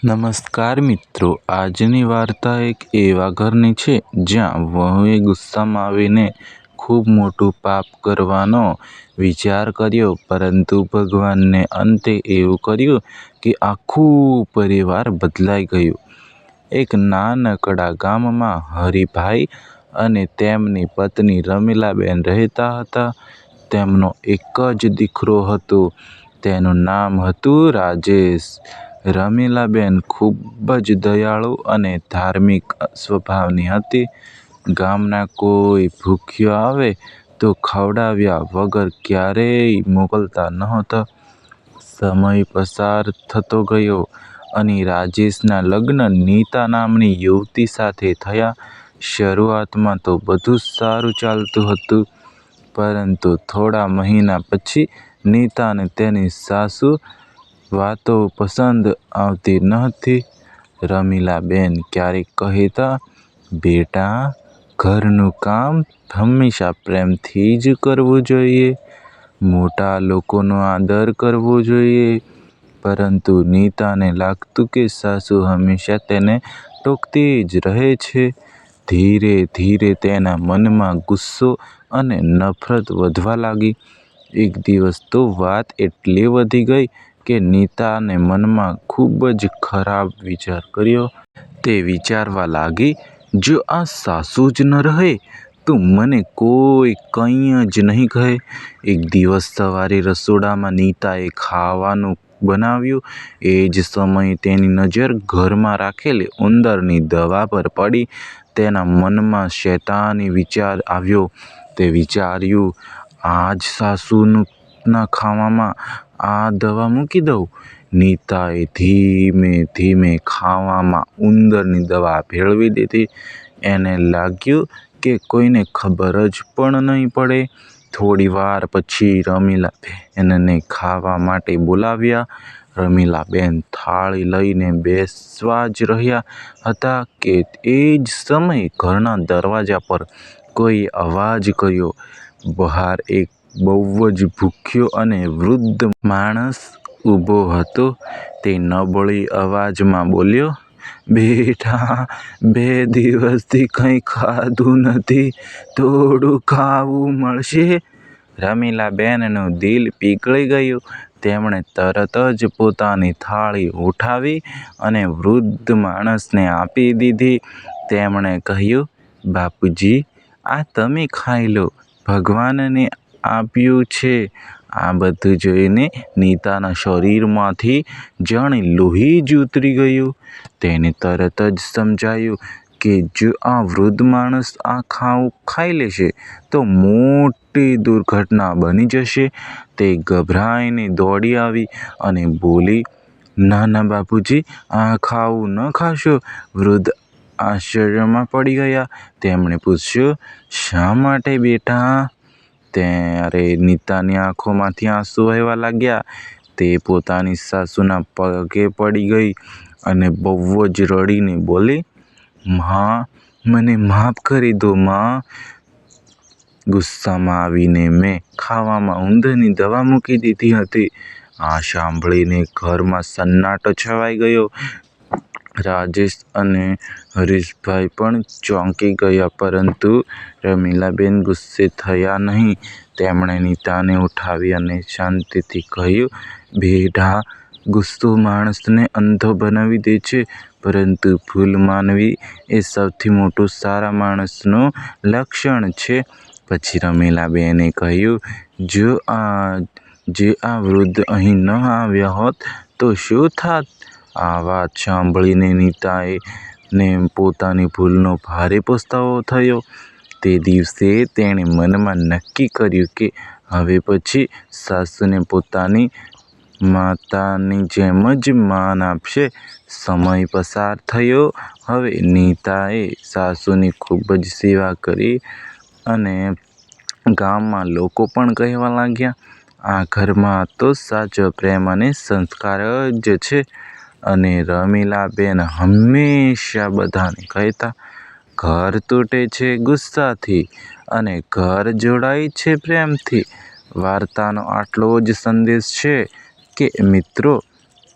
નમસ્કાર મિત્રો, આજની વાર્તા એક એવા ઘરની છે જ્યાં વહુએ ગુસ્સામાં આવીને ખૂબ મોટું પાપ કરવાનો વિચાર કર્યો, પરંતુ ભગવાને અંતે એવું કર્યું કે આખું પરિવાર બદલાઈ ગયું. એક નાનકડા ગામમાં હરિભાઈ અને તેમની પત્ની રમીલાબેન રહેતા હતા. તેમનો એક જ દીકરો હતો. તેનું નામ હતું રાજેશ. રમીલાબેન ખૂબ જ દયાળુ અને ધાર્મિક સ્વભાવની હતી. ગામના કોઈ ભૂખ્યો આવે તો ખવડાવ્યા વગર ક્યારેય મોકલતા નહોતા. સમય પસાર થતો ગયો અને રાજેશના લગ્ન નીતા નામની યુવતી સાથે થયા. શરૂઆતમાં તો બધું સારું ચાલતું હતું, પરંતુ થોડા મહિના પછી નીતાને તેની સાસુ વાતો પસંદ આવતી નહોતી. રમીલાબેન ક્યારેક કહેતા, "બેટા, ઘરનું કામ હંમેશા પ્રેમથી જ કરવું જોઈએ. મોટા લોકોનો આદર કરવો જોઈએ." પરંતુ નીતાને લાગતું કે સાસુ હંમેશા તેને ટોકતી જ રહે છે. ધીરે ધીરે તેના મનમાં ગુસ્સો અને નફરત વધવા લાગી. એક દિવસ તો વાત એટલી વધી ગઈ કે નીતાને મનમાં ખૂબ જ ખરાબ વિચાર કર્યો. તે વિચારવા લાગી, "જો આ સાસુ જ ન રહે તો મને કોઈ કંઈ જ નહીં કહે." એક દિવસ સવારે રસોડામાં નીતાએ ખાવાનું બનાવ્યું. એ જ સમયે તેની નજર ઘરમાં રાખેલી ઉંદરની દવા પર પડી. તેના મનમાં શૈતાની વિચાર આવ્યો. તે વિચાર્યું, "આજ સાસુના ખાવામાં આ દવા મૂકી દઉં." નીતાએ ધીમે ધીમે ખાવામાં ઉંદરની દવા ભેળવી દીધી. એને લાગ્યું કે કોઈને ખબર જ પણ નહીં પડે. થોડી વાર પછી રમીલાબેનને ખાવા માટે બોલાવ્યા. રમીલાબેન થાળી લઈને બેસવા જ રહ્યા હતા કે એ જ સમયે ઘરના દરવાજા પર કોઈએ અવાજ કર્યો. બહાર એક બહુ જ ભૂખ્યો અને વૃદ્ધ માણસ ઊભો હતો. તે નબળી અવાજમાં બોલ્યો, "બેટા, 2 દિવસથી કંઈ ખાધું નથી. થોડું ખાવું મળશે?" રમીલાબેનનું દિલ પીઘળી ગયું. તેમણે તરત જ પોતાની થાળી ઉઠાવી અને વૃદ્ધ માણસને આપી દીધી. તેમણે કહ્યું, "બાપુજી, આ તમે ખાઈ લો. ભગવાને આપ્યું છે." આ બધું જોઈને નીતાના શરીરમાંથી જાણે લોહી જ ઉતરી ગયું. તેને તરત જ સમજાયું કે જો આ વૃદ્ધ માણસ આ ખાવું ખાઈ લેશે તો મોટી દુર્ઘટના બની જશે. તે ગભરાઈને દોડી આવી અને બોલી, "ના ના બાપુજી, આ ખાવું ન ખાશો." વૃદ્ધ આશ્ચર્યમાં પડી ગયા. તેમણે પૂછ્યું, "શા માટે બેટા?" ત્યારે નીતાની આંખોમાંથી આંસુ વહેવા લાગ્યા. તે પોતાની સાસુના પગે પડી ગઈ અને બહુ જ રડીને બોલી, "મા, મને માફ કરી દો મા." ગુસ્સામાં આવીને મેં ખાવામાં ઉંદરની દવા મૂકી દીધી હતી. આ સાંભળીને ઘરમાં સન્નાટો છવાઈ ગયો. રાજેશ અને હરીશભાઈ પણ ચોંકી ગયા, પરંતુ રમીલાબેન ગુસ્સે થયા નહીં. તેમણે નીતાને ઉઠાવી અને શાંતિથી કહ્યું, "બેટા, ગુસ્સો માણસને અંધો બનાવી દે છે, પરંતુ ભૂલ માનવી એ સૌથી મોટું સારા માણસનું લક્ષણ છે." પછી રમીલાબેને કહ્યું, "જો આજે આ વૃદ્ધ અહીં ન આવ્યા હોત તો શું થાત?" આ વાત સાંભળીને નીતાને પોતાની ભૂલનો ભારે પસ્તાવો થયો. તે દિવસે તેણે મનમાં નક્કી કર્યું કે હવે પછી સાસુને પોતાની માતાની જેમ જ માન આપશે. સમય પસાર થયો. હવે નીતાએ સાસુની ખૂબ જ સેવા કરી અને ગામમાં લોકો પણ કહેવા લાગ્યા, "આ ઘરમાં તો સાચો પ્રેમ અને સંસ્કાર જ છે." અને રમીલાબેન હંમેશા બધાને કહેતા, "ઘર તૂટે છે ગુસ્સાથી અને ઘર જોડાય છે પ્રેમથી." વાર્તાનો આટલો જ સંદેશ છે કે મિત્રો,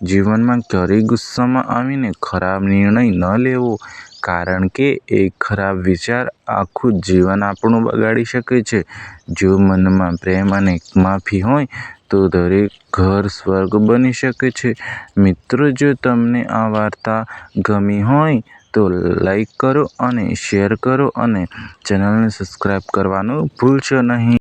જીવનમાં ક્યારેય ગુસ્સામાં આવીને ખરાબ નિર્ણય ન લેવો, કારણ કે એક ખરાબ વિચાર આખું જીવન આપણું બગાડી શકે છે. જો મનમાં પ્રેમ અને માફી હોય તો દરેક ઘર સ્વર્ગ બની શકે છે. મિત્રો, જો તમને આ વાર્તા ગમી હોય તો લાઈક કરો અને શેર કરો અને ચેનલને સબસ્ક્રાઇબ કરવાનું ભૂલશો નહીં.